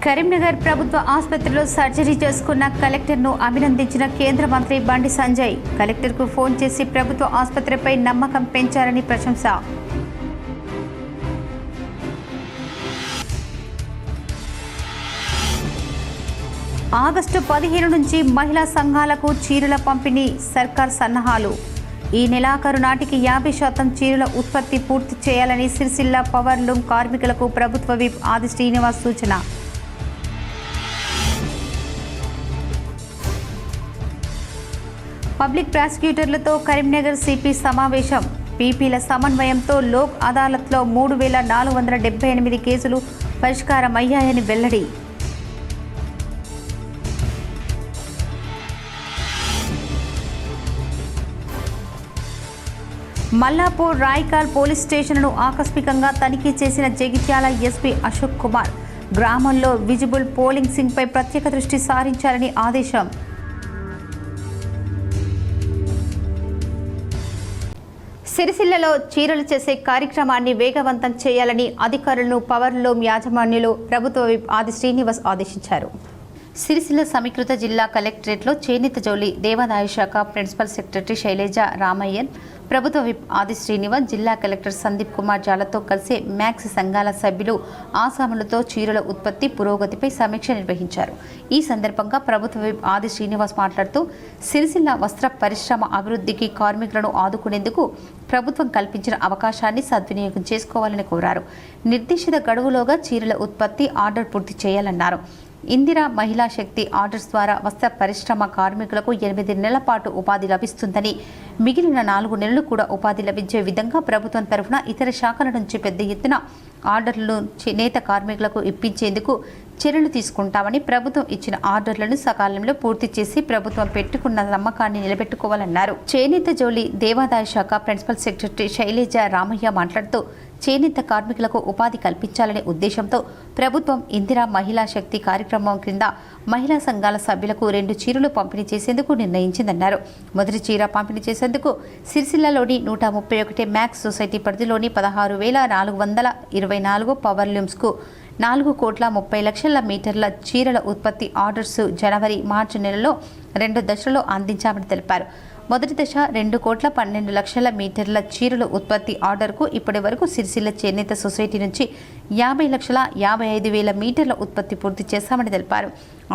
కరీంనగర్ ప్రభుత్వ ఆసుపత్రిలో సర్జరీ చేసుకున్న కలెక్టర్ను అభినందించిన కేంద్ర మంత్రి బండి సంజయ్. కలెక్టర్కు ఫోన్ చేసి ప్రభుత్వ ఆసుపత్రిపై నమ్మకం పెంచారని ప్రశంస. ఆగస్టు 15 నుంచి మహిళా సంఘాలకు చీరల పంపిణీ సర్కార్ సన్నాహాలు. ఈ నెలాఖరు నాటికి 50% చీరల ఉత్పత్తి పూర్తి చేయాలని సిరిసిల్ల పవర్ లూమ్ కార్మికులకు ప్రభుత్వ విప్ ఆది శ్రీనివాస్ సూచన. పబ్లిక్ ప్రాసిక్యూటర్లతో కరీంనగర్ సిపి సమావేశం. పీపీల సమన్వయంతో లోక్ అదాలత్లో 3478 కేసులు పరిష్కారమయ్యాయని వెల్లడి. మల్లాపూర్ రాయికాల్ పోలీస్ స్టేషన్ను ఆకస్మికంగా తనిఖీ చేసిన జగిత్యాల ఎస్పీ అశోక్ కుమార్. గ్రామంలో విజిబుల్ పోలింగ్ సింగ్పై ప్రత్యేక దృష్టి సారించాలని ఆదేశం. సిరిసిల్లలో చీరలు చేసే కార్యక్రమాన్ని వేగవంతం చేయాలని అధికారులను పవర్ లూమ్ యాజమాన్యులు ప్రభుత్వ విప్ ఆది శ్రీనివాస్ ఆదేశించారు. సిరిసిల్ల సమీకృత జిల్లా కలెక్టరేట్లో చేనేత జౌళి దేవాదాయ శాఖ ప్రిన్సిపల్ సెక్రటరీ శైలజ రామయ్యన్, ప్రభుత్వ విప్ ఆది శ్రీనివాస్, జిల్లా కలెక్టర్ సందీప్ కుమార్ జాలతో కలిసి మ్యాక్స్ సంఘాల సభ్యులు ఆసాములతో చీరల ఉత్పత్తి పురోగతిపై సమీక్ష నిర్వహించారు. ఈ సందర్భంగా ప్రభుత్వ విప్ ఆది శ్రీనివాస్ మాట్లాడుతూ సిరిసిల్ల వస్త్ర పరిశ్రమ అభివృద్ధికి కార్మికులను ఆదుకునేందుకు ప్రభుత్వం కల్పించిన అవకాశాన్ని సద్వినియోగం చేసుకోవాలని కోరారు. నిర్దేశిత గడువులోగా చీరల ఉత్పత్తి ఆర్డర్ పూర్తి చేయాలన్నారు. ఇందిరా మహిళా శక్తి ఆర్డర్స్ ద్వారా వస్త్ర పరిశ్రమ కార్మికులకు 8 నెలల పాటు ఉపాధి లభిస్తుందని, మిగిలిన 4 నెలలు కూడా ఉపాధి లభించే విధంగా ప్రభుత్వం తరఫున ఇతర శాఖల నుంచి పెద్ద ఎత్తున ఆర్డర్లను చేనేత కార్మికులకు ఇప్పించేందుకు చర్యలు తీసుకుంటామని, ప్రభుత్వం ఇచ్చిన ఆర్డర్లను సకాలంలో పూర్తి చేసి ప్రభుత్వం పెట్టుకున్న నమ్మకాన్ని నిలబెట్టుకోవాలన్నారు. చేనేత జౌళి దేవాదాయ శాఖ ప్రిన్సిపల్ సెక్రటరీ శైలజ రామయ్య మాట్లాడుతూ చేనేత కార్మికులకు ఉపాధి కల్పించాలనే ఉద్దేశంతో ప్రభుత్వం ఇందిరా మహిళా శక్తి కార్యక్రమం క్రింద మహిళా సంఘాల సభ్యులకు 2 చీరలు పంపిణీ చేసేందుకు నిర్ణయించిందన్నారు. మొదటి చీర పంపిణీ చేసేందుకు సిరిసిల్లలోని 131 మ్యాక్స్ సొసైటీ పరిధిలోని 16,424 పవర్ లూమ్స్కు 4,30,00,000 మీటర్ల చీరల ఉత్పత్తి ఆర్డర్స్ జనవరి, మార్చి నెలలో 2 దశల్లో అందించామని తెలిపారు. మొదటి దశ 2,12,00,000 మీటర్ల చీరల ఉత్పత్తి ఆర్డర్కు ఇప్పటి వరకు సిరిసిల్ల చేనేత సొసైటీ నుంచి 50,55,000 మీటర్ల ఉత్పత్తి పూర్తి చేశామని తెలిపారు.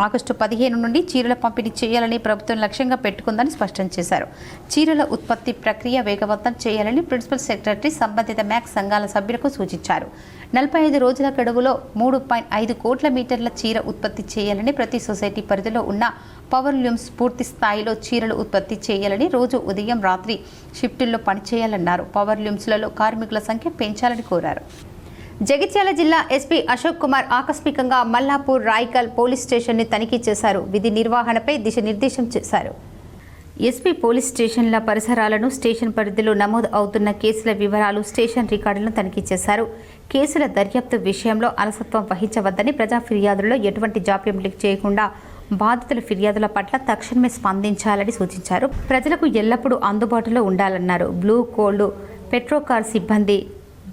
ఆగస్టు 15 నుండి చీరల పంపిణీ చేయాలని ప్రభుత్వం లక్ష్యంగా పెట్టుకుందని స్పష్టం చేశారు. చీరల ఉత్పత్తి ప్రక్రియ వేగవంతం చేయాలని ప్రిన్సిపల్ సెక్రటరీ సంబంధిత మ్యాక్స్ సంఘాల సభ్యులకు సూచించారు. 45 రోజుల గడువులో 3.5 కోట్ల మీటర్ల చీర ఉత్పత్తి చేయాలని, ప్రతి సొసైటీ పరిధిలో ఉన్న పవర్ లూమ్స్ పూర్తి స్థాయిలో చీరలు ఉత్పత్తి చేయాలని, రోజు ఉదయం రాత్రి షిఫ్టుల్లో పనిచేయాలన్నారు. పవర్ లూమ్స్లలో కార్మికుల సంఖ్య పెంచాలని కోరారు. జగిత్యాల జిల్లా ఎస్పీ అశోక్ కుమార్ ఆకస్మికంగా మల్లాపూర్ రాయికల్ పోలీస్ స్టేషన్ని తనిఖీ చేశారు. విధి నిర్వహణపై దిశానిర్దేశం చేశారు. ఎస్పీ పోలీస్ స్టేషన్ల పరిసరాలను, స్టేషన్ పరిధిలో నమోదు అవుతున్న కేసుల వివరాలు, స్టేషన్ రికార్డులను తనిఖీ చేశారు. కేసుల దర్యాప్తు విషయంలో అలసత్వం వహించవద్దని, ప్రజా ఫిర్యాదుల్లో ఎటువంటి జాప్యం చేయకుండా బాధితుల ఫిర్యాదుల పట్ల తక్షణమే స్పందించాలని సూచించారు. ప్రజలకు ఎల్లప్పుడూ అందుబాటులో ఉండాలన్నారు. బ్లూ కోల్డ్ పెట్రోకార్ సిబ్బంది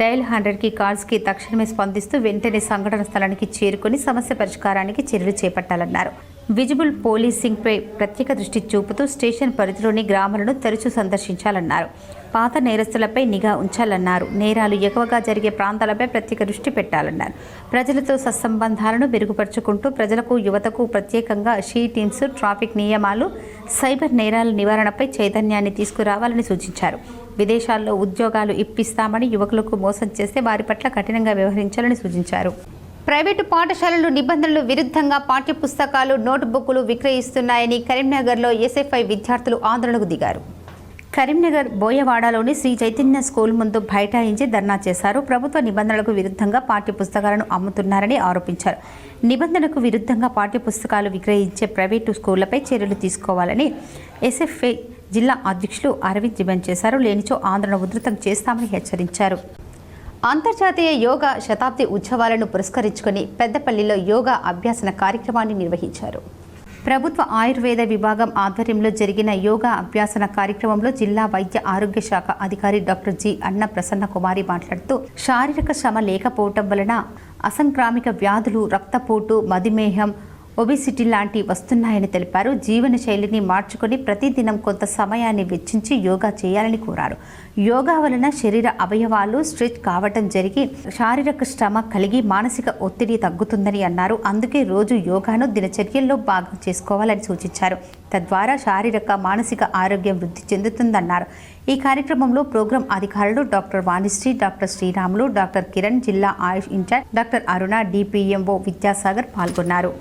డయల్ 100కి కాల్స్కి తక్షణమే స్పందిస్తూ వెంటనే సంఘటన స్థలానికి చేరుకుని సమస్య పరిష్కారానికి చర్యలు చేపట్టాలన్నారు. విజిబుల్ పోలీసింగ్పై ప్రత్యేక దృష్టి చూపుతూ స్టేషన్ పరిధిలోని గ్రామాలను తరచూ సందర్శించాలన్నారు. పాత నేరస్తులపై నిఘా ఉంచాలన్నారు. నేరాలు ఎక్కువగా జరిగే ప్రాంతాలపై ప్రత్యేక దృష్టి పెట్టాలన్నారు. ప్రజలతో సత్సంబంధాలను మెరుగుపరుచుకుంటూ ప్రజలకు, యువతకు ప్రత్యేకంగా షీ టీమ్స్, ట్రాఫిక్ నియమాలు, సైబర్ నేరాల నివారణపై చైతన్యాన్ని తీసుకురావాలని సూచించారు. విదేశాల్లో ఉద్యోగాలు ఇప్పిస్తామని యువకులకు మోసం చేస్తే వారి పట్ల కఠినంగా వ్యవహరించాలని సూచించారు. ప్రైవేటు పాఠశాలలు నిబంధనలు విరుద్ధంగా పాఠ్యపుస్తకాలు, నోట్బుక్లు విక్రయిస్తున్నాయని కరీంనగర్లో ఎస్ఎఫ్ఐ విద్యార్థులు ఆందోళనకు దిగారు. కరీంనగర్ బోయవాడలోని శ్రీ చైతన్య స్కూల్ ముందు బైఠాయించి ధర్నా చేశారు. ప్రభుత్వ నిబంధనలకు విరుద్ధంగా పాఠ్యపుస్తకాలను అమ్ముతున్నారని ఆరోపించారు. నిబంధనలకు విరుద్ధంగా పాఠ్యపుస్తకాలు విక్రయించే ప్రైవేటు స్కూళ్లపై చర్యలు తీసుకోవాలని ఎస్ఎఫ్ఐ జిల్లా అధ్యక్షులు అరవింద్ డిమాండ్ చేశారు. లేనిచో ఆందోళన ఉధృతం చేస్తామని హెచ్చరించారు. అంతర్జాతీయ యోగా శతాబ్ది ఉత్సవాలను పురస్కరించుకొని పెద్దపల్లిలో యోగా అభ్యాసన కార్యక్రమాన్ని నిర్వహించారు. ప్రభుత్వ ఆయుర్వేద విభాగం ఆధ్వర్యంలో జరిగిన యోగా అభ్యాసన కార్యక్రమంలో జిల్లా వైద్య ఆరోగ్య శాఖ అధికారి డాక్టర్ జి అన్న ప్రసన్న కుమారి మాట్లాడుతూ శారీరక శ్రమ లేకపోవటం వలన అసంక్రామిక వ్యాధులు, రక్తపోటు, మధుమేహం, ఒబిసిటీ లాంటి వస్తున్నాయని తెలిపారు. జీవన శైలిని మార్చుకొని ప్రతిదినం కొంత సమయాన్ని వెచ్చించి యోగా చేయాలని కోరారు. యోగా వలన శరీర అవయవాలు స్ట్రెచ్ కావటం జరిగి శారీరక శ్రమ కలిగి మానసిక ఒత్తిడి తగ్గుతుందని అన్నారు. అందుకే రోజు యోగాను దినచర్యల్లో భాగం చేసుకోవాలని సూచించారు. తద్వారా శారీరక, మానసిక ఆరోగ్యం వృద్ధి చెందుతుందన్నారు. ఈ కార్యక్రమంలో ప్రోగ్రాం అధికారులు doctor Vanisri, doctor Sriramulu, doctor Kiran, జిల్లా ఆయుష్ ఇన్ఛార్జ్ డాక్టర్ అరుణ, డిపిఎంఓ విద్యాసాగర్ పాల్గొన్నారు.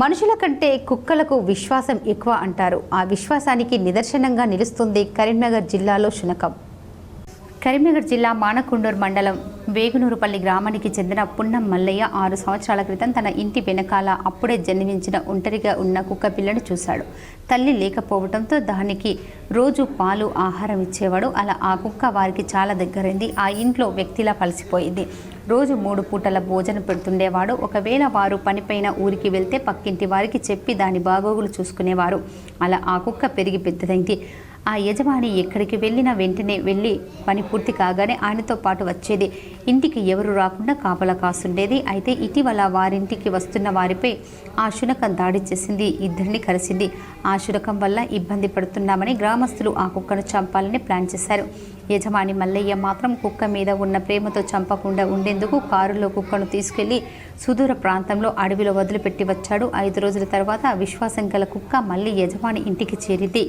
మనుషుల కంటే కుక్కలకు విశ్వాసం ఎక్కువ అంటారు. ఆ విశ్వాసానికి నిదర్శనంగా నిలుస్తుంది కరీంనగర్ జిల్లాలో శునకం. కరీంనగర్ జిల్లా మానకొండూరు మండలం వేగునూరుపల్లి గ్రామానికి చెందిన పున్నం మల్లయ్య 6 సంవత్సరాల క్రితం తన ఇంటి వెనకాల అప్పుడే జన్మించిన ఒంటరిగా ఉన్న కుక్క పిల్లను చూశాడు. తల్లి లేకపోవడంతో దానికి రోజు పాలు, ఆహారం ఇచ్చేవాడు. అలా ఆ కుక్క వారికి చాలా దగ్గరైంది. ఆ ఇంట్లో వ్యక్తిలా కలిసిపోయింది. రోజు 3 పూటల భోజనం పెడుతుండేవాడు. ఒకవేళ వారు పనిపైన ఊరికి వెళ్తే పక్కింటి వారికి చెప్పి దాని బాగోగులు చూసుకునేవారు. అలా ఆ కుక్క పెరిగి పెద్దదైంది. ఆ యజమాని ఎక్కడికి వెళ్ళినా వెంటనే వెళ్ళి పని పూర్తి కాగానే ఆయనతో పాటు వచ్చేది. ఇంటికి ఎవరు రాకుండా కాపలా కాస్తుండేది. అయితే ఇటీవల వారింటికి వస్తున్న వారిపై ఆ శునకం దాడి చేసింది. ఇద్దరిని కలిసింది. ఆ శునకం వల్ల ఇబ్బంది పడుతున్నామని గ్రామస్తులు ఆ కుక్కను చంపాలని ప్లాన్ చేశారు. యజమాని మల్లయ్య మాత్రం కుక్క మీద ఉన్న ప్రేమతో చంపకుండా ఉండేందుకు కారులో కుక్కను తీసుకెళ్లి సుదూర ప్రాంతంలో అడవిలో వదిలిపెట్టి వచ్చాడు. 5 రోజుల తర్వాత విశ్వాసం గల కుక్క మళ్ళీ యజమాని ఇంటికి చేరింది.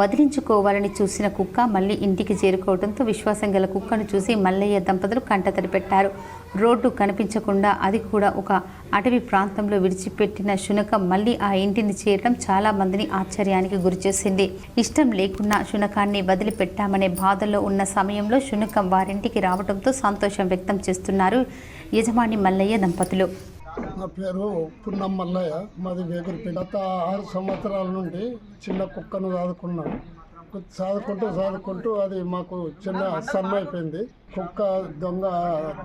వదిలించుకోవాలని చూసిన కుక్క మళ్ళీ ఇంటికి చేరుకోవడంతో విశ్వాసం గల కుక్కను చూసి మల్లయ్య దంపతులు కంటతడి పెట్టారు. రోడ్డు కనిపించకుండా, అది కూడా ఒక అటవీ ప్రాంతంలో విడిచిపెట్టిన శునకం మళ్ళీ ఆ ఇంటిని చేరడం చాలా మందిని ఆశ్చర్యానికి గురిచేసింది. ఇష్టం లేకున్నా శునకాన్ని వదిలిపెట్టామనే బాధలో ఉన్న సమయంలో శునకం వారింటికి రావడంతో సంతోషం వ్యక్తం చేస్తున్నారు యజమాని మల్లయ్య దంపతులు. నా పేరు పున్నం మల్లయ్య, మాది వేగురుపేట. గత 6 సంవత్సరాల నుండి చిన్న కుక్కను సాదుకుంటూ అది మాకు చిన్న సన్న అయిపోయింది. కుక్క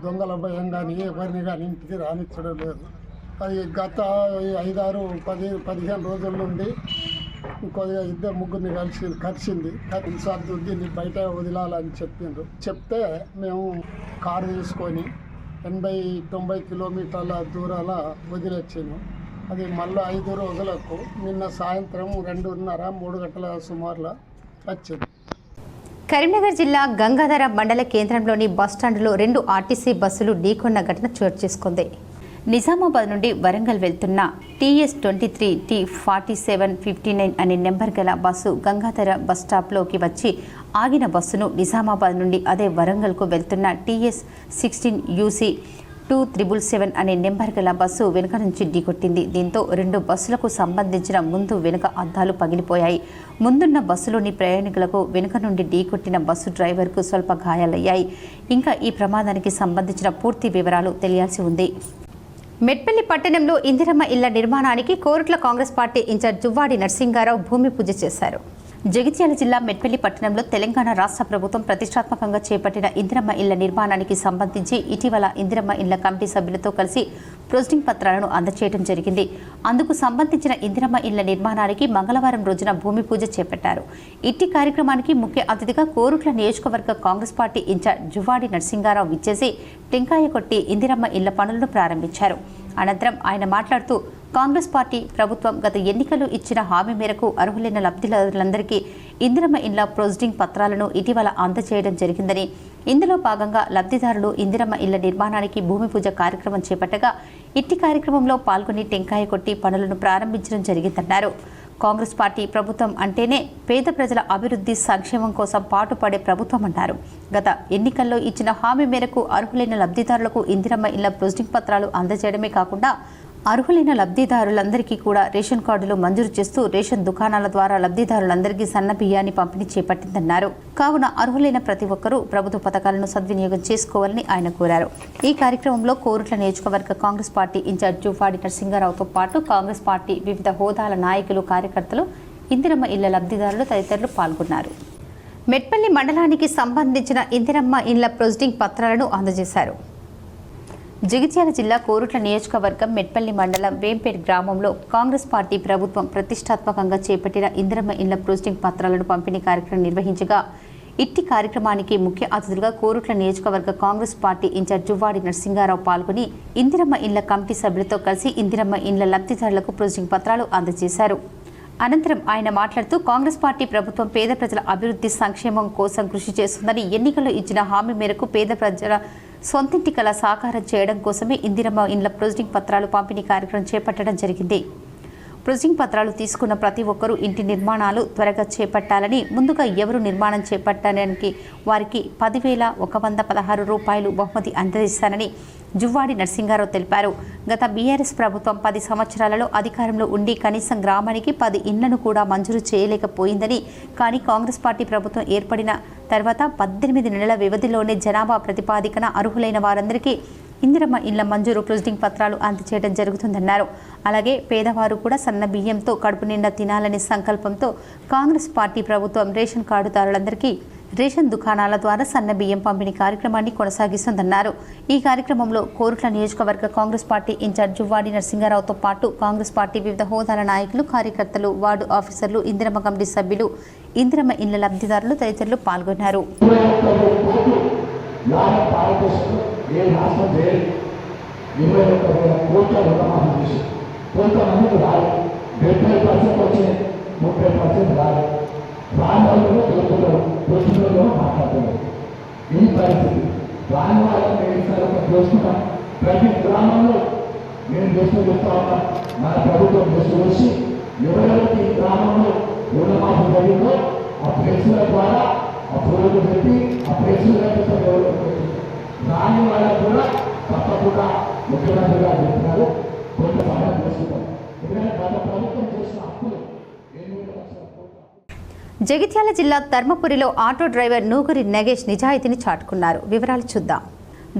దొంగల భయం కానీ ఎవరిని కానీ ఇంటికి రానిచ్చడం లేదు. అది గత 5-6-15 రోజుల నుండి కొద్దిగా 2-3 కరిచింది. కొన్నిసార్లు దీన్ని బయట వదిలాలని చెప్తే మేము కారు తీసుకొని 80-90 కిలోమీటర్ల దూరాల వదిలొచ్చాను. అది మళ్ళీ 5 రోజులకు నిన్న సాయంత్రం 2:30-3 గంటల సుమారులో వచ్చింది. కరీంనగర్ జిల్లా గంగాధర మండల కేంద్రంలోని బస్టాండ్లో 2 ఆర్టీసీ బస్సులు ఢీకొన్న ఘటన చోటు చేసుకుంది. నిజామాబాద్ నుండి వరంగల్ వెళ్తున్న TS23 T4759 అనే నెంబర్ గల బస్సు గంగాధర బస్టాప్లోకి వచ్చి ఆగిన బస్సును నిజామాబాద్ నుండి అదే వరంగల్కు వెళ్తున్న TS16 UC 2777 అనే నెంబర్ గల బస్సు వెనుక నుంచి ఢీకొట్టింది. దీంతో 2 బస్సులకు సంబంధించిన ముందు వెనుక అద్దాలు పగిలిపోయాయి. ముందున్న బస్సులోని ప్రయాణికులకు వెనుక నుండి ఢీకొట్టిన బస్సు డ్రైవర్కు స్వల్ప గాయాలయ్యాయి. ఇంకా ఈ ప్రమాదానికి సంబంధించిన పూర్తి వివరాలు తెలియాల్సి ఉంది. మెట్పల్లి పట్టణంలో ఇందిరమ్మ ఇళ్ల నిర్మాణానికి కోరుట్ల కాంగ్రెస్ పార్టీ ఇన్ఛార్జ్ జువ్వాడి నరసింగారావు భూమి పూజ చేశారు. జగిత్యాల జిల్లా మెట్పల్లి పట్టణంలో తెలంగాణ రాష్ట్ర ప్రభుత్వం ప్రతిష్టాత్మకంగా చేపట్టిన ఇందిరమ్మ ఇళ్ల నిర్మాణానికి సంబంధించి ఇటీవల ఇందిరమ్మ ఇళ్ల కమిటీ సభ్యులతో కలిసి ప్రొసీడింగ్ పత్రాలను అందజేయడం జరిగింది. అందుకు సంబంధించిన ఇందిరమ్మ ఇళ్ల నిర్మాణానికి మంగళవారం రోజున భూమి పూజ చేపట్టారు. ఇట్టి కార్యక్రమానికి ముఖ్య అతిథిగా కోరుట్ల నియోజకవర్గ కాంగ్రెస్ పార్టీ ఇన్ఛార్జ్ జువ్వాడి నరసింగారావు విచ్చేసి టెంకాయ కొట్టి ఇందిరమ్మ ఇళ్ల పనులను ప్రారంభించారు. అనంతరం ఆయన మాట్లాడుతూ కాంగ్రెస్ పార్టీ ప్రభుత్వం గత ఎన్నికలు ఇచ్చిన హామీ మేరకు అర్హులైన లబ్ధిదారులందరికీ ఇందిరమ్మ ఇళ్ల ప్రొసీడింగ్ పత్రాలను ఇటీవల అందజేయడం జరిగిందని, ఇందులో భాగంగా లబ్ధిదారులు ఇందిరమ్మ ఇళ్ల నిర్మాణానికి భూమి పూజ కార్యక్రమం చేపట్టగా ఇట్టి కార్యక్రమంలో పాల్గొని టెంకాయ కొట్టి పనులను ప్రారంభించడం జరిగిందన్నారు. కాంగ్రెస్ పార్టీ ప్రభుత్వం అంటేనే పేద ప్రజల అభివృద్ధి, సంక్షేమం కోసం పాటుపడే ప్రభుత్వం అన్నారు. గత ఎన్నికల్లో ఇచ్చిన హామీ మేరకు అర్హులైన లబ్ధిదారులకు ఇందిరమ్మ ఇళ్ల ప్రొసీడింగ్ పత్రాలు అందజేయడమే కాకుండా అర్హులైన లబ్ధిదారులందరికీ కూడా రేషన్ కార్డులు మంజూరు చేస్తూ రేషన్ దుకాణాల ద్వారా లబ్ధిదారులందరికీ సన్న బియ్యాన్ని పంపిణీ చేపట్టిందన్నారు. కావున అర్హులైన ప్రతి ఒక్కరూ ప్రభుత్వ పథకాలను సద్వినియోగం చేసుకోవాలని ఆయన కోరారు. ఈ కార్యక్రమంలో కోరుట్ల నియోజకవర్గ కాంగ్రెస్ పార్టీ ఇన్ఛార్జ్ జువ్వాడి నరసింగారావుతో పాటు కాంగ్రెస్ పార్టీ వివిధ హోదాల నాయకులు, కార్యకర్తలు, ఇందిరమ్మ ఇళ్ల లబ్ధిదారులు తదితరులు పాల్గొన్నారు. మెట్పల్లి మండలానికి సంబంధించిన ఇందిరమ్మ ఇళ్ల ప్రొసీడింగ్ పత్రాలను అందజేశారు. జగిత్యాల జిల్లా కోరుట్ల నియోజకవర్గం మెట్పల్లి మండలం వేంపేట్ గ్రామంలో కాంగ్రెస్ పార్టీ ప్రభుత్వం ప్రతిష్టాత్మకంగా చేపట్టిన ఇందిరమ్మ ఇండ్ల పోస్టింగ్ పత్రాలను పంపిణీ కార్యక్రమం నిర్వహించగా ఇట్టి కార్యక్రమానికి ముఖ్య అతిథులుగా కోరుట్ల నియోజకవర్గ కాంగ్రెస్ పార్టీ ఇన్ఛార్జ్ జువ్వాడి నరసింగారావు పాల్గొని ఇందిరమ్మ ఇండ్ల కమిటీ సభ్యులతో కలిసి ఇందిరమ్మ ఇండ్ల లబ్ధిదారులకు పోస్టింగ్ పత్రాలు అందజేశారు. అనంతరం ఆయన మాట్లాడుతూ కాంగ్రెస్ పార్టీ ప్రభుత్వం పేద ప్రజల అభివృద్ధి సంక్షేమం కోసం కృషి చేస్తుందని, ఎన్నికల్లో ఇచ్చిన హామీ మేరకు పేద ప్రజల సొంతింటి కల సాకారం చేయడం కోసమే ఇందిరమ్మ ఇండ్ల పోస్టింగ్ పత్రాలు పంపిణీ కార్యక్రమం చేపట్టడం జరిగింది. పోస్టింగ్ పత్రాలు తీసుకున్న ప్రతి ఒక్కరూ ఇంటి నిర్మాణాలు త్వరగా చేపట్టాలని, ముందుగా ఎవరు నిర్మాణం చేపట్టడానికి వారికి 10,116 రూపాయలు బహుమతి అందజేస్తానని జువ్వాడి నరసింగారావు తెలిపారు. గత బీఆర్ఎస్ ప్రభుత్వం 10 సంవత్సరాలలో అధికారంలో ఉండి కనీసం గ్రామానికి 10 ఇండ్లను కూడా మంజూరు చేయలేకపోయిందని, కానీ కాంగ్రెస్ పార్టీ ప్రభుత్వం ఏర్పడిన తర్వాత 18 నెలల వ్యవధిలోనే జనాభా ప్రతిపాదికన అర్హులైన వారందరికీ ఇందిరమ్మ ఇండ్ల మంజూరు పోస్టింగ్ పత్రాలు అందజేయడం జరుగుతుందన్నారు. అలాగే పేదవారు కూడా సన్న బియ్యంతో కడుపు నిండా తినాలనే సంకల్పంతో కాంగ్రెస్ పార్టీ ప్రభుత్వం రేషన్ కార్డుదారులందరికీ రేషన్ దుకాణాల ద్వారా సన్న బియ్యం పంపిణీ కార్యక్రమాన్ని కొనసాగిస్తుందన్నారు. ఈ కార్యక్రమంలో కోరుట్ల నియోజకవర్గ కాంగ్రెస్ పార్టీ ఇన్ఛార్జ్ జువ్వాడి నరసింగారావుతో పాటు కాంగ్రెస్ పార్టీ వివిధ హోదాల నాయకులు, కార్యకర్తలు, వార్డు ఆఫీసర్లు, ఇందిరమ్మ కమిటీ సభ్యులు, ఇందిరమ్మ ఇండ్ల లబ్ధిదారులు తదితరులు పాల్గొన్నారు. ఏ రాష్ట్రం చేయాలి 21,000 కోట్ల రుణమాఫీ చేసి కొంతమందికి రాదు, 70% వచ్చే 30% రాదు. రాని వాళ్ళు తెలుగుతున్నారు, తెలుగులో మాట్లాడుతున్నారు. ఈ పరిస్థితి రాని వాళ్ళని నేను చూస్తున్నాం. ప్రతి గ్రామంలో నేను చెప్తా ఉన్నా, మన ప్రభుత్వం వచ్చి ఎవరెవరికి ఈ గ్రామంలో రుణమాఫీ జరిగిందో ఆ ప్లేసుల ద్వారా ఆ పూలకు పెట్టి ఆ ప్లేసులు రాని వాళ్ళకు కూడా తప్పకుండా ముఖ్యమంత్రి గారు చెప్తున్నారు, కొంత సమయం చేసుకుంటారు. ఎందుకంటే గత ప్రభుత్వం చేసిన అప్పులు 8 లక్షల కోట్ల. జగిత్యాల జిల్లా ధర్మపురిలో ఆటో డ్రైవర్ నూగురి నగేష్ నిజాయితీని చాటుకున్నారు. వివరాలు చూద్దాం.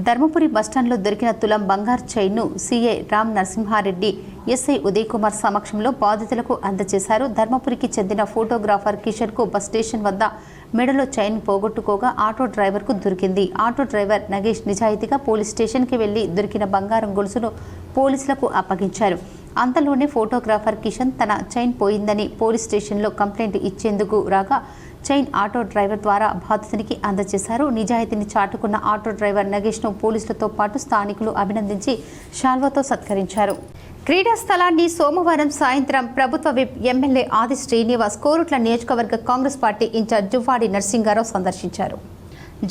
ధర్మపురి బస్టాండ్లో దొరికిన తులం బంగారు చైన్ను సీఐ రామ్ నరసింహారెడ్డి, ఎస్ఐ ఉదయ్ కుమార్ సమక్షంలో బాధితులకు అందజేశారు. ధర్మపురికి చెందిన ఫోటోగ్రాఫర్ కిషన్కు బస్ స్టేషన్ వద్ద మెడలో చైన్ పోగొట్టుకోగా ఆటో డ్రైవర్కు దొరికింది. ఆటో డ్రైవర్ నగేష్ నిజాయితీగా పోలీస్ స్టేషన్కి వెళ్లి దొరికిన బంగారం గొలుసును పోలీసులకు అప్పగించారు. అంతలోనే ఫోటోగ్రాఫర్ కిషన్ తన చైన్ పోయిందని పోలీస్ స్టేషన్లో కంప్లైంట్ ఇచ్చేందుకు రాగా చైన్ ఆటో డ్రైవర్ ద్వారా బాధితునికి అందజేశారు. నిజాయితీని చాటుకున్న ఆటో డ్రైవర్ నగేష్ను పోలీసులతో పాటు స్థానికులు అభినందించి శాల్వాతో సత్కరించారు. క్రీడా స్థలాన్ని సోమవారం సాయంత్రం ప్రభుత్వ విప్ ఎమ్మెల్యే ఆది శ్రీనివాస్ కోరుట్ల నియోజకవర్గ కాంగ్రెస్ పార్టీ ఇన్ఛార్జ్ జువ్వాడి నరసింగారావు సందర్శించారు.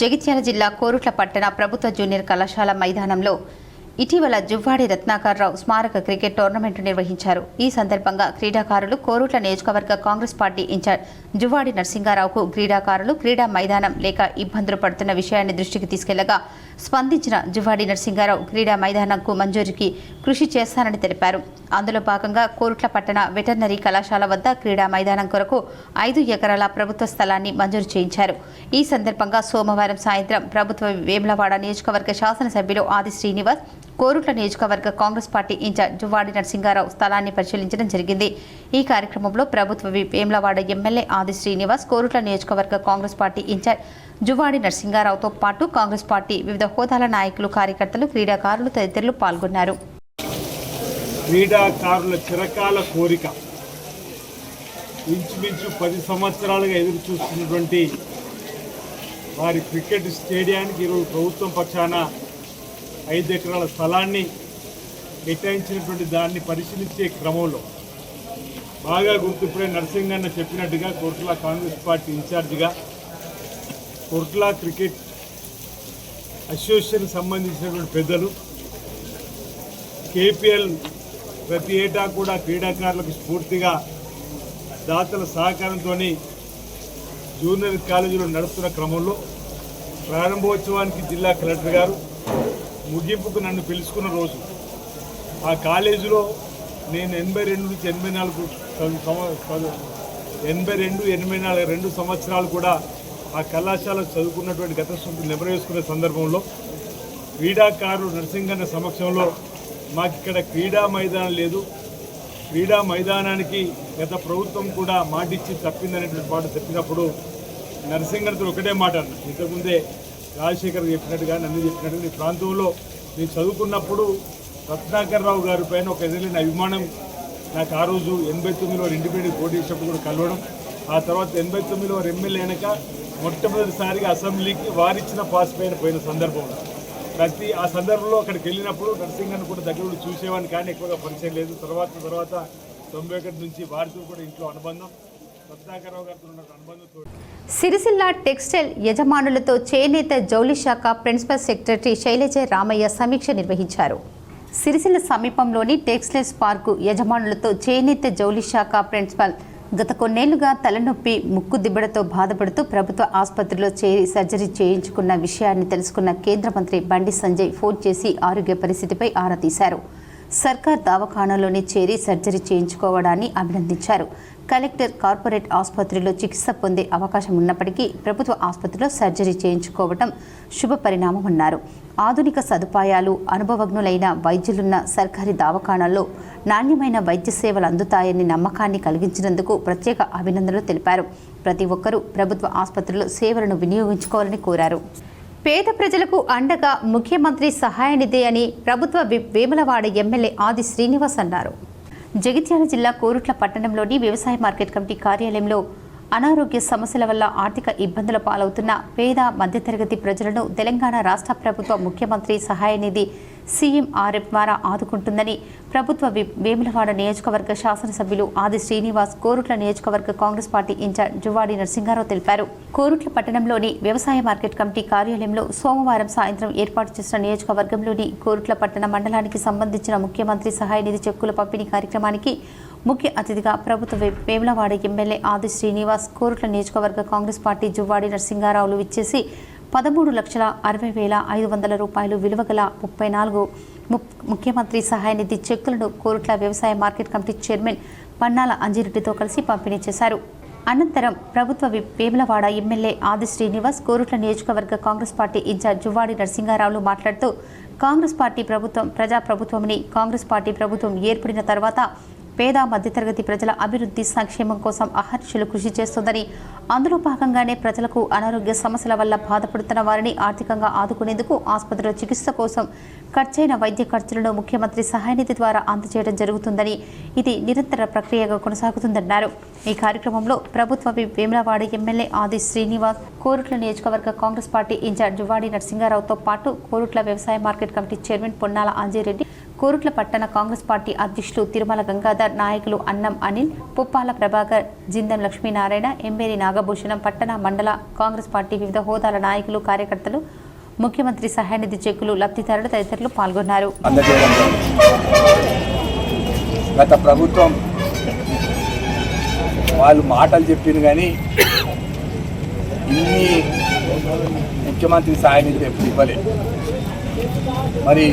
జగిత్యాల జిల్లా కోరుట్ల పట్టణ ప్రభుత్వ జూనియర్ కళాశాల మైదానంలో ఇటీవల జువ్వాడి రత్నాకర్రావు స్మారక క్రికెట్ టోర్నమెంట్ నిర్వహించారు. ఈ సందర్భంగా క్రీడాకారులు కోరుట్ల నియోజకవర్గ కాంగ్రెస్ పార్టీ ఇన్ఛార్జ్ జువ్వాడి నరసింగారావుకు క్రీడాకారులు క్రీడా మైదానం లేక ఇబ్బందులు పడుతున్న విషయాన్ని దృష్టికి తీసుకెళ్లగా స్పందించిన జువ్వాడి నరసింగారావు క్రీడా మైదానంకు మంజూరుకి కృషి చేస్తానని తెలిపారు. అందులో భాగంగా కోరుట్ల పట్టణ వెటర్నరీ కళాశాల వద్ద క్రీడా మైదానం కొరకు 5 ఎకరాల ప్రభుత్వ స్థలాన్ని మంజూరు చేయించారు. ఈ సందర్భంగా సోమవారం సాయంత్రం ప్రభుత్వ వేములవాడ నియోజకవర్గ శాసనసభ్యులు ఆది శ్రీనివాస్, కోరుట్ల నియోజకవర్గ కాంగ్రెస్ పార్టీ ఇన్ఛార్జ్ జువ్వాడి నరసింగారావు స్థలాన్ని పరిశీలించడం జరిగింది. ఈ కార్యక్రమంలో ప్రభుత్వ వేములవాడ ఎమ్మెల్యే ఆది శ్రీనివాస్, కోరుట్ల నియోజకవర్గ కాంగ్రెస్ పార్టీ ఇన్ఛార్జ్ జువ్వాడి నరసింగారావుతో పాటు కాంగ్రెస్ పార్టీ వివిధ హోదాల నాయకులు, కార్యకర్తలు, క్రీడాకారులు తదితరులు పాల్గొన్నారు. క్రీడాకారుల చిరకాల కోరిక, ఇంచుమించు 10 సంవత్సరాలుగా ఎదురు చూస్తున్నటువంటి వారి క్రికెట్ స్టేడియానికి ఈరోజు ప్రభుత్వం పక్షాన 5 ఎకరాల స్థలాన్ని కేటాయించినటువంటి దాన్ని పరిశీలించే క్రమంలో బాగా గుర్తుపడే నరసింగన్న చెప్పినట్టుగా కోరుట్ల కాంగ్రెస్ పార్టీ ఇన్ఛార్జిగా కోరుట్ల క్రికెట్ అసోసియేషన్ సంబంధించినటువంటి పెద్దలు, కేపీఎల్ ప్రతి ఏటా కూడా క్రీడాకారులకు స్ఫూర్తిగా దాతల సహకారంతో జూనియర్ కాలేజీలో నడుస్తున్న క్రమంలో ప్రారంభోత్సవానికి జిల్లా కలెక్టర్ గారు ముగింపుకు నన్ను పిలుచుకున్న రోజు ఆ కాలేజీలో నేను 82 నుంచి 82 సంవత్సరాలు కూడా ఆ కళాశాల చదువుకున్నటువంటి గత స్మృతి నెమరేసుకునే సందర్భంలో క్రీడాకారులు నరసింగన్న సమక్షంలో మాకు ఇక్కడ క్రీడా మైదానం లేదు, క్రీడా మైదానానికి గత ప్రభుత్వం కూడా మాటిచ్చి తప్పిందనేటువంటి మాట చెప్పినప్పుడు నరసింగన్నతో ఒకటే మాట అన్న, ఇంతకుముందే రాజశేఖర్ చెప్పినట్టుగా, నన్ను చెప్పినట్టుగా ఈ ప్రాంతంలో నేను చదువుకున్నప్పుడు రత్నాకర్ రావు గారి పైన ఒక ఎదిలిన అభిమానం నాకు ఆ రోజు 89లో ఇండిపెండెంట్ పోటీ చేసినప్పుడు కూడా కలవడం, ఆ తర్వాత 89లో ఎమ్మెల్యే అయినాక మొట్టమొదటిసారిగా అసెంబ్లీకి వారిచ్చిన పాస్ పైన పోయిన సందర్భం. ఆ సందర్భంలో అక్కడికి వెళ్ళినప్పుడు నరసింహన్ కూడా దగ్గర నుండి చూసేవాడిని, కానీ ఎక్కువగా పరిచయం లేదు. తర్వాత 91 నుంచి వారితో కూడా ఇంట్లో అనుబంధం, రత్నాకరరావు గారితో ఉన్న అనుబంధంతో. సిరిసిల్ల టెక్స్టైల్ యజమానులతో చేనేత జౌళి శాఖ ప్రిన్సిపల్ సెక్రటరీ శైలజ రామయ్య సమీక్ష నిర్వహించారు. సిరిసిల్ల సమీపంలోని టెక్స్టైల్స్ పార్కు యజమానులతో చేనేత జౌళి శాఖ ప్రిన్సిపల్ గత కొన్నేళ్లుగా తలనొప్పి, ముక్కు దిబ్బడతో బాధపడుతూ ప్రభుత్వ ఆసుపత్రిలో చేరి సర్జరీ చేయించుకున్న విషయాన్ని తెలుసుకున్న కేంద్ర మంత్రి బండి సంజయ్ ఫోన్ చేసి ఆరోగ్య పరిస్థితిపై ఆరా తీశారు. సర్కార్ దవాఖానాలోనే చేరి సర్జరీ చేయించుకోవడాన్ని అభినందించారు. కలెక్టర్ కార్పొరేట్ ఆసుపత్రిలో చికిత్స పొందే అవకాశం ఉన్నప్పటికీ ప్రభుత్వ ఆసుపత్రిలో సర్జరీ చేయించుకోవడం శుభ పరిణామమన్నారు. ఆధునిక సదుపాయాలు, అనుభవజ్ఞులైన వైద్యులున్న సర్కారీ దవాఖానాల్లో నాణ్యమైన వైద్య సేవలు అందుతాయని నమ్మకాన్ని కలిగించినందుకు ప్రత్యేక అభినందనలు తెలిపారు. ప్రతి ఒక్కరూ ప్రభుత్వ ఆసుపత్రిలో సేవలను వినియోగించుకోవాలని కోరారు. పేద ప్రజలకు అండగా ముఖ్యమంత్రి సహాయ నిధి అని ప్రభుత్వ వేములవాడ ఎమ్మెల్యే ఆది శ్రీనివాస్ అన్నారు. జగిత్యాల జిల్లా కోరుట్ల పట్టణంలోని వ్యవసాయ మార్కెట్ కమిటీ కార్యాలయంలో అనారోగ్య సమస్యల వల్ల ఆర్థిక ఇబ్బందుల పాలవుతున్న పేద మధ్యతరగతి ప్రజలను తెలంగాణ రాష్ట్ర ప్రభుత్వ ముఖ్యమంత్రి సహాయ నిధి CMRF ద్వారా ఆదుకుంటుందని ప్రభుత్వ వేములవాడ నియోజకవర్గ శాసనసభ్యులు ఆది శ్రీనివాస్ కోరుట్ల నియోజకవర్గ కాంగ్రెస్ పార్టీ ఇన్ఛార్జ్ జువాడి నరసింగారావు తెలిపారు. కోరుట్ల పట్టణంలోని వ్యవసాయ మార్కెట్ కమిటీ కార్యాలయంలో సోమవారం సాయంత్రం ఏర్పాటు చేసిన నియోజకవర్గంలోని కోరుట్ల పట్టణ మండలానికి సంబంధించిన ముఖ్యమంత్రి సహాయ నిధి చెక్కుల పంపిణీ కార్యక్రమానికి ముఖ్య అతిథిగా ప్రభుత్వ వేములవాడ ఎమ్మెల్యే ఆది శ్రీనివాస్, కోరుట్ల నియోజకవర్గ కాంగ్రెస్ పార్టీ జువ్వాడి నరసింగారావులు విచ్చేసి 13,60,500 రూపాయలు విలువగల 34 ముఖ్యమంత్రి సహాయ నిధి చెక్కులను కోరుట్ల వ్యవసాయ మార్కెట్ కమిటీ చైర్మన్ పన్నాల అంజిరెడ్డితో కలిసి పంపిణీ చేశారు. అనంతరం ప్రభుత్వ వేములవాడ ఎమ్మెల్యే ఆది శ్రీనివాస్, కోరుట్ల నియోజకవర్గ కాంగ్రెస్ పార్టీ ఇన్ఛార్జ్ జువ్వాడి నరసింగారావులు మాట్లాడుతూ కాంగ్రెస్ పార్టీ ప్రభుత్వం ప్రజాప్రభుత్వమని, కాంగ్రెస్ పార్టీ ప్రభుత్వం ఏర్పడిన తర్వాత పేద మధ్యతరగతి ప్రజల అభివృద్ధి సంక్షేమం కోసం అహర్నిశలు కృషి చేస్తోందని, అందులో భాగంగానే ప్రజలకు అనారోగ్య సమస్యల వల్ల బాధపడుతున్న వారిని ఆర్థికంగా ఆదుకునేందుకు ఆసుపత్రిలో చికిత్స కోసం ఖర్చైన వైద్య ఖర్చులను ముఖ్యమంత్రి సహాయ నిధి ద్వారా అందజేయడం జరుగుతుందని, ఇది నిరంతర ప్రక్రియగా కొనసాగుతుందన్నారు. ఈ కార్యక్రమంలో ప్రభుత్వ వేములవాడ ఎమ్మెల్యే ఆది శ్రీనివాస్, కోరుట్ల నియోజకవర్గ కాంగ్రెస్ పార్టీ ఇన్ఛార్జ్ జువ్వాడి నరసింగారావుతో పాటు కోరుట్ల వ్యవసాయ market committee chairman Ponnala Anji Reddy, Korutla పట్టణ కాంగ్రెస్ పార్టీ అధ్యక్షులు తిరుమల గంగాధర్, నాయకులు అన్నం అనిల్, పుప్పాల ప్రభాకర్, జిందం లక్ష్మీనారాయణ, ఎంబేరి నాగభూషణం, పట్టణ మండల కాంగ్రెస్ పార్టీ వివిధ హోదాల నాయకులు, కార్యకర్తలు, ముఖ్యమంత్రి సహాయ నిధి చెక్కులు లబ్ధిదారులు తదితరులు పాల్గొన్నారు. గత ప్రభుత్వం వాళ్ళు మాటలు చెప్పింది కానీ ఇన్ని ముఖ్యమంత్రి సహాయ నిధి ఎప్పుడు ఇవ్వలేదు. మరి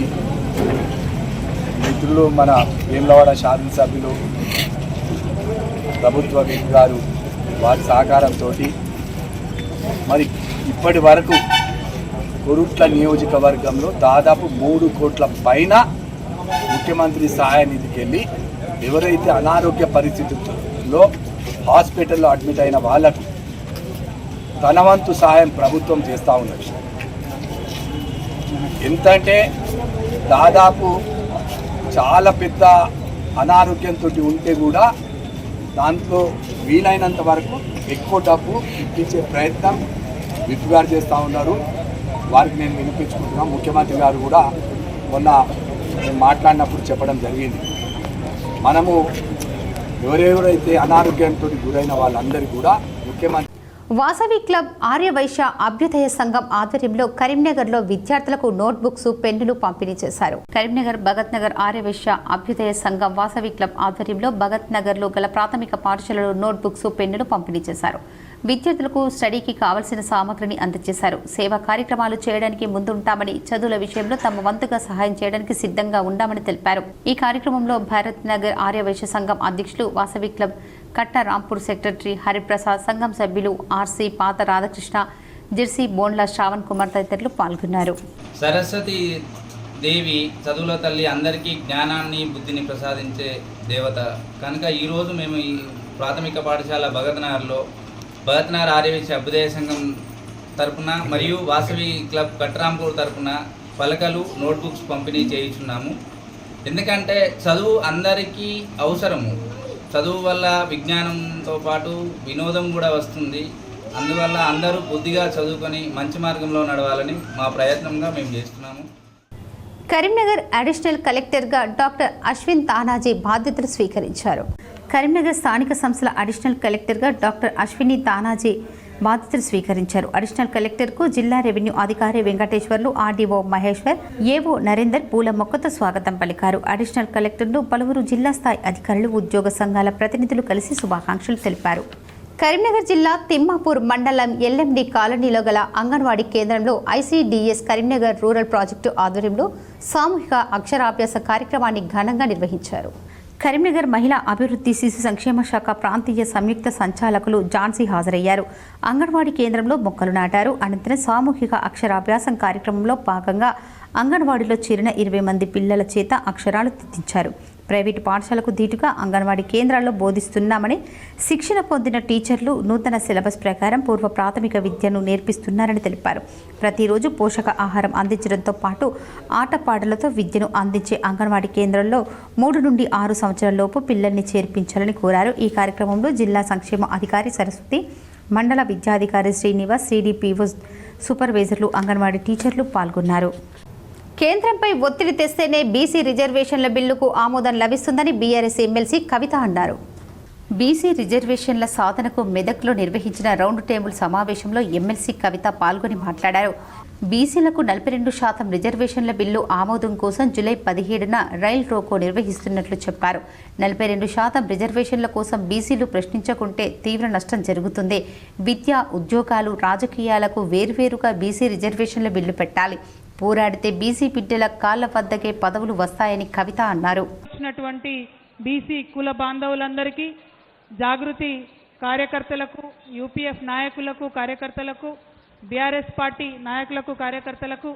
మిత్రులు మన వేములవాడ శాసనసభ్యులు ప్రభుత్వ వ్యక్తి గారు వారి సహకారంతో మరి ఇప్పటి వరకు కోరుట్ల నియోజకవర్గంలో దాదాపు 3 కోట్ల పైన ముఖ్యమంత్రి సహాయ నిధికి వెళ్ళి ఎవరైతే అనారోగ్య పరిస్థితుల్లో హాస్పిటల్లో అడ్మిట్ అయిన వాళ్లకు తన వంతు సహాయం ప్రభుత్వం చేస్తూ ఉన్నది. ఎంతంటే దాదాపు చాలా పెద్ద అనారోగ్యంతో ఉంటే కూడా దాంట్లో వీలైనంత వరకు ఎక్కువ డబ్బు ఇప్పించే ప్రయత్నం విప్ గారు చేస్తూ ఉన్నారు. వారికి నేను వినిపించుకుంటున్నాను. ముఖ్యమంత్రి గారు కూడా మొన్న మాట్లాడినప్పుడు చెప్పడం జరిగింది. మనము ఎవరెవరైతే అనారోగ్యంతో గురైన వాళ్ళందరికీ కూడా ముఖ్యమంత్రి వాసవి క్లబ్ ఆర్యవైశ్య అభ్యుదయ సంఘం ఆధ్వర్యంలో కరీంనగర్లో విద్యార్థులకు నోట్బుక్స్, పెన్నులు పంపిణీ చేశారు. కరీంనగర్ భగత్ నగర్ ఆర్యవైశ్య అభ్యుదయ సంఘం వాసవి క్లబ్ ఆధ్వర్యంలో భగత్ నగర్లో గల ప్రాథమిక పాఠశాలలో నోట్బుక్స్, పెన్నులు పంపిణీ చేశారు. విద్యార్థులకు స్టడీకి కావలసిన సామగ్రిని అందజేశారు. సేవా కార్యక్రమాలు చేయడానికి ముందుంటామని, చదువుల విషయంలో తమ వంతుగా సహాయం చేయడానికి సిద్ధంగా ఉండామని తెలిపారు. ఈ కార్యక్రమంలో భరత్ నగర్ ఆర్యవైశ్య సంఘం అధ్యక్షులు, వాసవి క్లబ్ కట్ట రాంపూర్ సెక్రటరీ హరిప్రసాద్, సంఘం సభ్యులు ఆర్సీ పాత రాధాకృష్ణ, జెర్సీ బోండ్ల శ్రావణ్ కుమార్ తదితరులు పాల్గొన్నారు. సరస్వతి దేవి చదువుల తల్లి అందరికీ జ్ఞానాన్ని, బుద్ధిని ప్రసాదించే దేవత కనుక ఈరోజు మేము ఈ ప్రాథమిక పాఠశాల భగత్ నగర్ ఆర్యవైశ్య అభ్యుదయ సంఘం తరపున మరియు వాసవి క్లబ్ కట్టరాంపూర్ తరపున పలకలు, నోట్బుక్స్ పంపిణీ చేయించున్నాము. ఎందుకంటే చదువు అందరికీ అవసరము. చదువు వల్ల విజ్ఞానంతో పాటు వినోదం కూడా వస్తుంది. అందువల్ల అందరూ బుద్ధిగా చదువుకొని మంచి మార్గంలో నడవాలని మా ప్రయత్నంగా మేము చేస్తున్నాము. కరీంనగర్ అడిషనల్ కలెక్టర్గా డాక్టర్ అశ్విన్ తానాజీ బాధ్యతలు స్వీకరించారు. కరీంనగర్ స్థానిక సంస్థల అడిషనల్ కలెక్టర్గా డాక్టర్ అశ్విని తానాజీ బాధ్యతలు స్వీకరించారు. అడిషనల్ కలెక్టర్కు జిల్లా రెవెన్యూ అధికారి వెంకటేశ్వర్లు, ఆర్డీఓ మహేశ్వర్, ఏవో నరేందర్ పూల మొక్కతో స్వాగతం పలికారు. అడిషనల్ కలెక్టర్ను పలువురు జిల్లా స్థాయి అధికారులు, ఉద్యోగ సంఘాల ప్రతినిధులు కలిసి శుభాకాంక్షలు తెలిపారు. కరీంనగర్ జిల్లా తిమ్మాపూర్ మండలం ఎల్ఎండి కాలనీలో గల అంగన్వాడీ కేంద్రంలో ఐసీడీఎస్ కరీంనగర్ రూరల్ ప్రాజెక్టు ఆధ్వర్యంలో సామూహిక అక్షరాభ్యాస కార్యక్రమాన్ని ఘనంగా నిర్వహించారు. కరీంనగర్ మహిళా అభివృద్ధి శిశు సంక్షేమ శాఖ ప్రాంతీయ సంయుక్త సంచాలకులు ఝాన్సీ హాజరయ్యారు. అంగన్వాడీ కేంద్రంలో మొక్కలు నాటారు. అనంతరం సామూహిక అక్షరాభ్యాసం కార్యక్రమంలో భాగంగా అంగన్వాడీలో చేరిన 20 మంది పిల్లల చేత అక్షరాలు దిద్దించారు. ప్రైవేటు పాఠశాలకు ధీటుగా అంగన్వాడీ కేంద్రాల్లో బోధిస్తున్నామని, శిక్షణ పొందిన టీచర్లు నూతన సిలబస్ ప్రకారం పూర్వ ప్రాథమిక విద్యను నేర్పిస్తున్నారని తెలిపారు. ప్రతిరోజు పోషక ఆహారం అందించడంతో పాటు ఆటపాటలతో విద్యను అందించే అంగన్వాడీ కేంద్రంలో 3 నుండి 6 సంవత్సరాలలోపు పిల్లల్ని చేర్పించాలని కోరారు. ఈ కార్యక్రమంలో జిల్లా సంక్షేమ అధికారి సరస్వతి, మండల విద్యాధికారి శ్రీనివాస్, సిడిపిఓ సూపర్వైజర్లు, అంగన్వాడీ టీచర్లు పాల్గొన్నారు. కేంద్రంపై ఒత్తిడి తెస్తేనే బీసీ రిజర్వేషన్ల బిల్లుకు ఆమోదం లభిస్తుందని బీఆర్ఎస్ ఎమ్మెల్సీ కవిత అన్నారు. బీసీ రిజర్వేషన్ల సాధనకు మెదక్లో నిర్వహించిన రౌండ్ టేబుల్ సమావేశంలో ఎమ్మెల్సీ కవిత పాల్గొని మాట్లాడారు. బీసీలకు 42% రిజర్వేషన్ల బిల్లు ఆమోదం కోసం జూలై 17న రైల్ రోకో నిర్వహిస్తున్నట్లు చెప్పారు. 42% రిజర్వేషన్ల కోసం బీసీలు ప్రశ్నించకుంటే తీవ్ర నష్టం జరుగుతుంది. విద్య, ఉద్యోగాలు, రాజకీయాలకు వేర్వేరుగా బీసీ రిజర్వేషన్ల బిల్లు పెట్టాలి. పోరాడితే బీసీ బిడ్డల కాళ్ల వద్దకే పదవులు వస్తాయని కవిత అన్నారు. బీసీ కుల బాంధవులందరికీ, జాగృతి కార్యకర్తలకు, యూపీఎఫ్ నాయకులకు, కార్యకర్తలకు, బీఆర్ఎస్ పార్టీ నాయకులకు, కార్యకర్తలకు,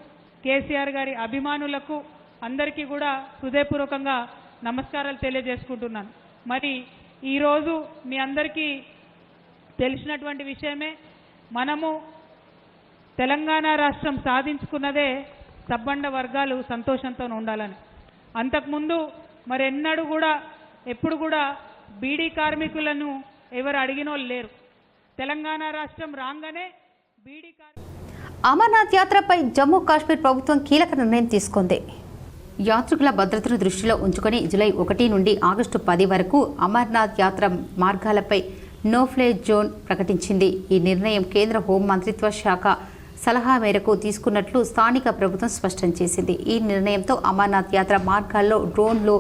కేసీఆర్ గారి అభిమానులకు అందరికీ కూడా హృదయపూర్వకంగా నమస్కారాలు తెలియజేసుకుంటున్నాను. మరి ఈరోజు మీ అందరికీ తెలిసినటువంటి విషయమే, మనము తెలంగాణ రాష్ట్రం సాధించుకున్నదే సబ్బండ వర్గాలు సంతోషంతో ఉండాలని. అంతకుముందు మరెన్నడూ కూడా ఎప్పుడు కూడా బీడీ కార్మికులను ఎవరు అడిగినోళ్ళు లేరు. తెలంగాణ రాష్ట్రం రాగానే బీడీ అమర్నాథ్ యాత్రపై జమ్మూ కాశ్మీర్ ప్రభుత్వం కీలక నిర్ణయం తీసుకుంది. యాత్రికుల భద్రతను దృష్టిలో ఉంచుకొని జూలై 1 నుండి ఆగస్టు 10 వరకు అమర్నాథ్ యాత్ర మార్గాలపై నో ఫ్లై జోన్ ప్రకటించింది. ఈ నిర్ణయం కేంద్ర హోం మంత్రిత్వ శాఖ సలహా మేరకు తీసుకున్నట్లు స్థానిక ప్రభుత్వం స్పష్టం చేసింది. ఈ నిర్ణయంతో అమర్నాథ్ యాత్ర మార్గాల్లో డ్రోన్లు,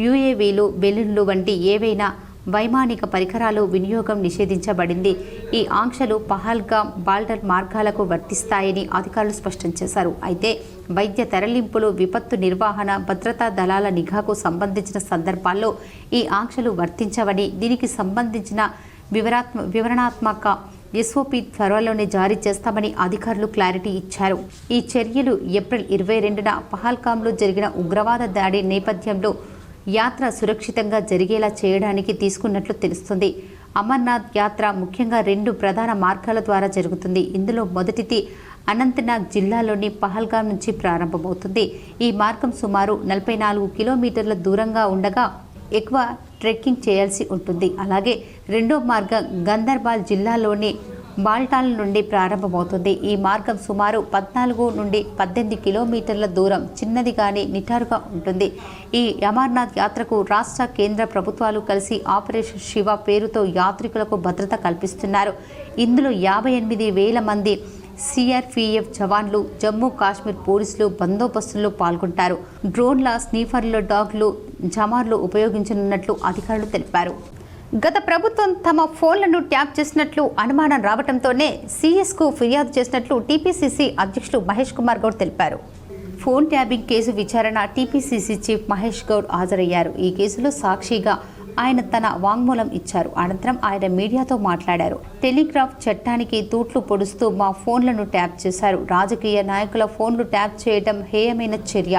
యూఏవీలు, బెలూన్లు వంటి ఏవైనా వైమానిక పరికరాలు వినియోగం నిషేధించబడింది. ఈ ఆంక్షలు పహల్గామ్, బాల్డర్ మార్గాలకు వర్తిస్తాయని అధికారులు స్పష్టం చేశారు. అయితే వైద్య తరలింపులు, విపత్తు నిర్వహణ, భద్రతా దళాల నిఘాకు సంబంధించిన సందర్భాల్లో ఈ ఆంక్షలు వర్తించవని, దీనికి సంబంధించిన వివరణాత్మక ఎస్ఓపి త్వరలోనే జారీ చేస్తామని అధికారులు క్లారిటీ ఇచ్చారు. ఈ చర్యలు ఏప్రిల్ 22న పహల్గామ్లో జరిగిన ఉగ్రవాద దాడి నేపథ్యంలో యాత్ర సురక్షితంగా జరిగేలా చేయడానికి తీసుకున్నట్లు తెలుస్తుంది. అమర్నాథ్ యాత్ర ముఖ్యంగా 2 ప్రధాన మార్గాల ద్వారా జరుగుతుంది. ఇందులో మొదటిది అనంతనాగ్ జిల్లాలోని పహల్గామ్ నుంచి ప్రారంభమవుతుంది. ఈ మార్గం సుమారు 44 కిలోమీటర్ల దూరంగా ఉండగా ఎక్కువ ట్రెక్కింగ్ చేయాల్సి ఉంటుంది. అలాగే రెండో మార్గం గందర్బాల్ జిల్లాలోని బాల్టాల్ నుండి ప్రారంభమవుతుంది. ఈ మార్గం సుమారు 14 నుండి 18 కిలోమీటర్ల దూరం, చిన్నది కానీ నిటారుగా ఉంటుంది. ఈ అమర్నాథ్ యాత్రకు రాష్ట్ర, కేంద్ర ప్రభుత్వాలు కలిసి ఆపరేషన్ శివ పేరుతో యాత్రికులకు భద్రత కల్పిస్తున్నారు. ఇందులో 58,000 మంది సిఆర్పీఎఫ్ జవాన్లు, జమ్మూ కాశ్మీర్ పోలీసులు బందోబస్తుల్లో పాల్గొంటారు. డ్రోన్ల, స్నీఫర్లు, డాగ్లు, జమార్లు ఉపయోగించనున్నట్లు అధికారులు తెలిపారు. గత ప్రభుత్వం తమ ఫోన్లను ట్యాప్ చేసినట్లు అనుమానం రావడంతోనే సీఎస్కు ఫిర్యాదు చేసినట్లు టీపీసీసీ అధ్యక్షులు మహేష్ కుమార్ గౌడ్ తెలిపారు. ఫోన్ ట్యాపింగ్ కేసు విచారణ టీపీసీసీ చీఫ్ మహేష్ గౌడ్ హాజరయ్యారు. ఈ కేసులో సాక్షిగా ఆయన తన వాంగ్మూలం ఇచ్చారు. అనంతరం ఆయన మీడియాతో మాట్లాడారు. టెలిగ్రాఫ్ చట్టానికి తూట్లు పొడుస్తూ మా ఫోన్లను ట్యాప్ చేశారు. రాజకీయ నాయకుల ఫోన్లు ట్యాప్ చేయడం హేయమైన చర్య.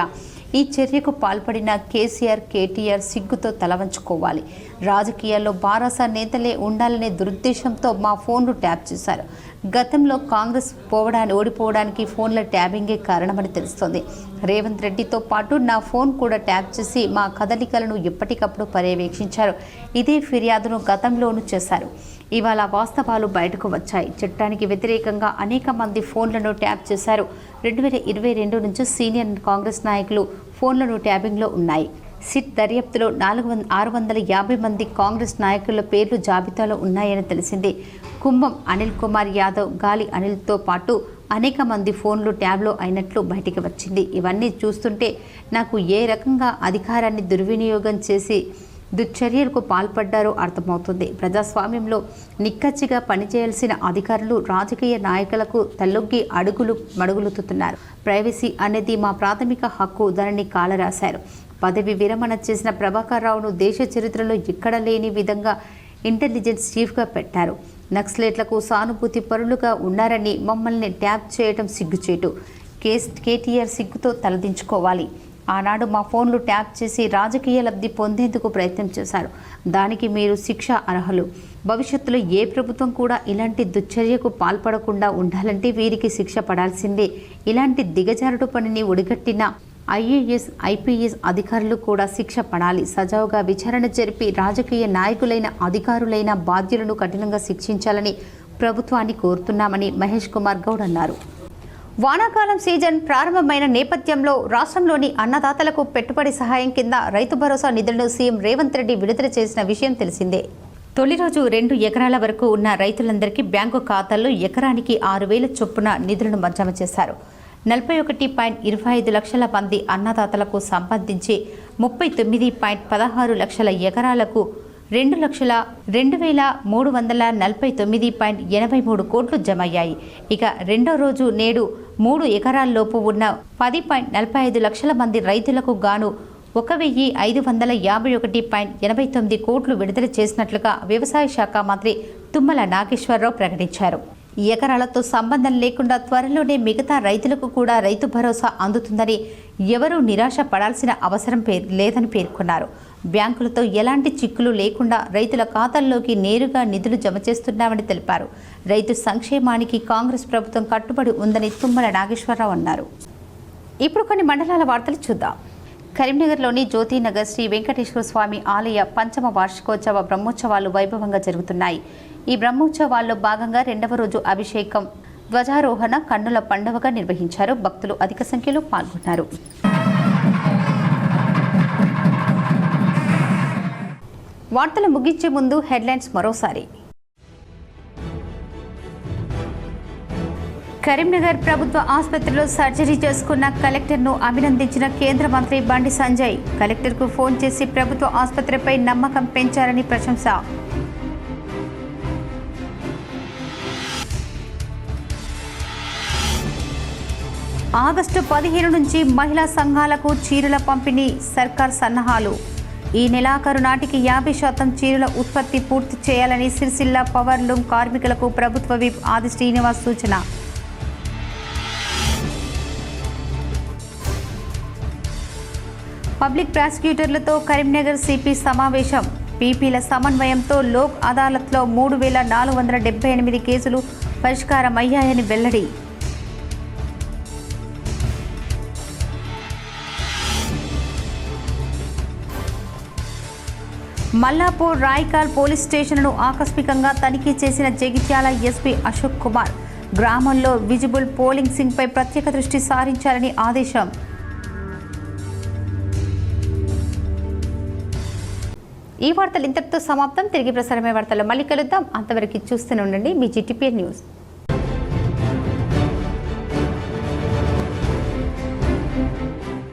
ఈ చర్యకు పాల్పడిన కేసీఆర్, కేటీఆర్ సిగ్గుతో తలవంచుకోవాలి. రాజకీయాల్లో బారాస నేతలే ఉండాలనే దురుద్దేశంతో మా ఫోన్లు ట్యాప్ చేశారు. గతంలో కాంగ్రెస్ ఓడిపోవడానికి ఫోన్ల ట్యాబింగే కారణమని తెలుస్తోంది. రేవంత్ రెడ్డితో పాటు నా ఫోన్ కూడా ట్యాప్ చేసి మా కదలికలను ఎప్పటికప్పుడు పర్యవేక్షించారు. ఇదే ఫిర్యాదును గతంలోనూ చేశారు. ఇవాళ వాస్తవాలు బయటకు వచ్చాయి. చట్టానికి వ్యతిరేకంగా అనేక మంది ఫోన్లను ట్యాప్ చేశారు. 2022 నుంచి సీనియర్ కాంగ్రెస్ నాయకులు ఫోన్లను ట్యాబింగ్లో ఉన్నాయి. సిట్ దర్యాప్తులో 650 మంది కాంగ్రెస్ నాయకుల పేర్లు జాబితాలో ఉన్నాయని తెలిసింది. కుంభం అనిల్ కుమార్ యాదవ్, గాలి అనిల్తో పాటు అనేక మంది ఫోన్లు ట్యాబ్లో అయినట్లు బయటికి వచ్చింది. ఇవన్నీ చూస్తుంటే నాకు ఏ రకంగా అధికారాన్ని దుర్వినియోగం చేసి దుశ్చర్యలకు పాల్పడ్డారో అర్థమవుతుంది. ప్రజాస్వామ్యంలో నిక్కచ్చిగా పనిచేయాల్సిన అధికారులు రాజకీయ నాయకులకు తల్లొగ్గి మడుగులుతున్నారు. ప్రైవసీ అనేది మా ప్రాథమిక హక్కు, దానిని కాలరాశారు. పదవి విరమణ చేసిన ప్రభాకర్ రావును దేశ చరిత్రలో ఎక్కడ లేని విధంగా ఇంటెలిజెన్స్ చీఫ్గా పెట్టారు. నక్సలైట్లకు సానుభూతి పరులుగా ఉన్నారని మమ్మల్ని ట్యాప్ చేయడం సిగ్గుచేటు. కేటీఆర్ సిగ్గుతో తలదించుకోవాలి. ఆనాడు మా ఫోన్లు ట్యాప్ చేసి రాజకీయ లబ్ధి పొందేందుకు ప్రయత్నం చేశారు. దానికి మీరు శిక్ష అర్హులు. భవిష్యత్తులో ఏ ప్రభుత్వం కూడా ఇలాంటి దుశ్చర్యకు పాల్పడకుండా ఉండాలంటే వీరికి శిక్ష పడాల్సిందే. ఇలాంటి దిగజారుడు పనిని ఒడిగట్టిన ఐఏఎస్, ఐపీఎస్ అధికారులు కూడా శిక్ష పడాలి. సజావుగా విచారణ జరిపి రాజకీయ నాయకులైన, అధికారులైన బాధ్యులను కఠినంగా శిక్షించాలని ప్రభుత్వాన్ని కోరుతున్నామని మహేష్ కుమార్ గౌడ్ అన్నారు. వానాకాలం సీజన్ ప్రారంభమైన నేపథ్యంలో రాష్ట్రంలోని అన్నదాతలకు పెట్టుబడి సహాయం కింద రైతు భరోసా నిధులను సీఎం రేవంత్ రెడ్డి విడుదల చేసిన విషయం తెలిసిందే. తొలి రోజు 2 ఎకరాల వరకు ఉన్న రైతులందరికీ బ్యాంకు ఖాతాల్లో ఎకరానికి 6,000 చొప్పున నిధులను జమ చేశారు. 41.25 లక్షల మంది అన్నదాతలకు సంబంధించి 39.16 లక్షల ఎకరాలకు 2,02,349.83 కోట్లు జమయ్యాయి. ఇక రెండో రోజు నేడు 3 ఎకరాల్లోపు ఉన్న 10.45 లక్షల మంది రైతులకు గాను 1,551.89 కోట్లు విడుదల చేసినట్లుగా వ్యవసాయ శాఖ మంత్రి తుమ్మల నాగేశ్వరరావు ప్రకటించారు. ఎకరాలతో సంబంధం లేకుండా త్వరలోనే మిగతా రైతులకు కూడా రైతు భరోసా అందుతుందని, ఎవరూ నిరాశ పడాల్సిన అవసరం లేదని పేర్కొన్నారు. బ్యాంకులతో ఎలాంటి చిక్కులు లేకుండా రైతుల ఖాతాల్లోకి నేరుగా నిధులు జమ చేస్తున్నామని తెలిపారు. రైతు సంక్షేమానికి కాంగ్రెస్ ప్రభుత్వం కట్టుబడి ఉందని తుమ్మల నాగేశ్వరరావు అన్నారు. ఇప్పుడు కొన్ని మండలాల వార్తలు చూద్దాం. కరీంనగర్లోని జ్యోతినగర్ శ్రీ వెంకటేశ్వర స్వామి ఆలయ పంచమ వార్షికోత్సవ బ్రహ్మోత్సవాలు వైభవంగా జరుగుతున్నాయి. ఈ బ్రహ్మోత్సవాల్లో భాగంగా 2వ రోజు అభిషేకం, ధ్వజారోహణ కన్నుల పండుగగా నిర్వహించారు. భక్తులు అధిక సంఖ్యలో పాల్గొన్నారు. వార్తలు ముగించే ముందు హెడ్లైన్స్ మరోసారి. కరీంనగర్ ప్రభుత్వ ఆసుపత్రిలో సర్జరీ చేసుకున్న కలెక్టర్ను అభినందించిన కేంద్ర మంత్రి బండి సంజయ్. కలెక్టర్కు ఫోన్ చేసి ప్రభుత్వ ఆసుపత్రిపై నమ్మకం పెంచారని ప్రశంస. ఆగస్టు 15 నుంచి మహిళా సంఘాలకు చీరల పంపిణీ సర్కార్ సన్నాహాలు. ఈ నెలాఖరు నాటికి 50% చీరల ఉత్పత్తి పూర్తి చేయాలని సిరిసిల్ల పవర్ లూమ్ కార్మికులకు ప్రభుత్వ విప్ ఆది శ్రీనివాస్ సూచన. పబ్లిక్ ప్రాసిక్యూటర్లతో కరీంనగర్ సిపి సమావేశం. పీపీల సమన్వయంతో లోక్ అదాలత్లో 3,478 కేసులు పరిష్కారమయ్యాయని వెల్లడి. మల్లాపూర్ రాయ్కాల్ పోలీస్ స్టేషన్ను ఆకస్మికంగా తనిఖీ చేసిన జగిత్యాల ఎస్పీ అశోక్ కుమార్. గ్రామంలో విజిబుల్ పోలింగ్ సింగ్పై ప్రత్యేక దృష్టి సారించాలని ఆదేశం. ఈ వార్తలు ఇంతటితో సమాప్తం. తిరిగి ప్రసారమే వార్తల్లో మళ్ళీ కలుద్దాం. అంతవరకు చూస్తూనే ఉండండి మీ GTPN న్యూస్.